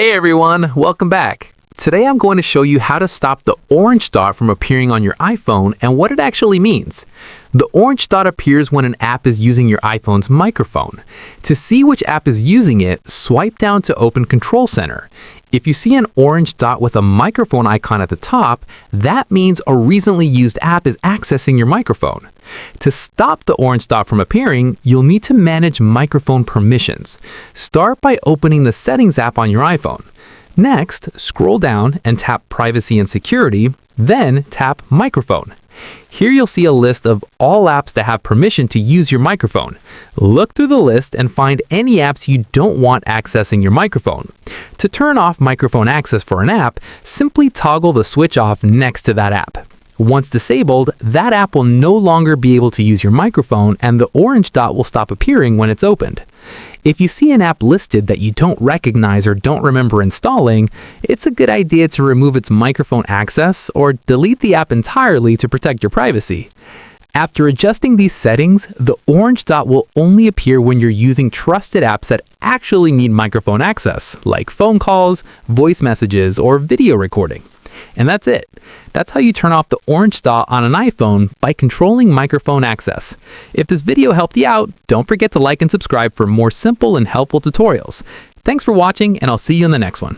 Hey everyone, welcome back. Today I'm going to show you how to stop the orange dot from appearing on your iPhone and what it actually means. The orange dot appears when an app is using your iPhone's microphone. To see which app is using it, swipe down to open Control Center. If you see an orange dot with a microphone icon at the top, that means a recently used app is accessing your microphone. To stop the orange dot from appearing, you'll need to manage microphone permissions. Start by opening the Settings app on your iPhone. Next, scroll down and tap Privacy and Security, then tap Microphone. Here you'll see a list of all apps that have permission to use your microphone. Look through the list and find any apps you don't want accessing your microphone. To turn off microphone access for an app, simply toggle the switch off next to that app. Once disabled, that app will no longer be able to use your microphone and the orange dot will stop appearing when it's opened. If you see an app listed that you don't recognize or don't remember installing, it's a good idea to remove its microphone access or delete the app entirely to protect your privacy. After adjusting these settings, the orange dot will only appear when you're using trusted apps that actually need microphone access, like phone calls, voice messages, or video recording. And that's it. That's how you turn off the orange dot on an iPhone by controlling microphone access. If this video helped you out, don't forget to like and subscribe for more simple and helpful tutorials. Thanks for watching, and I'll see you in the next one.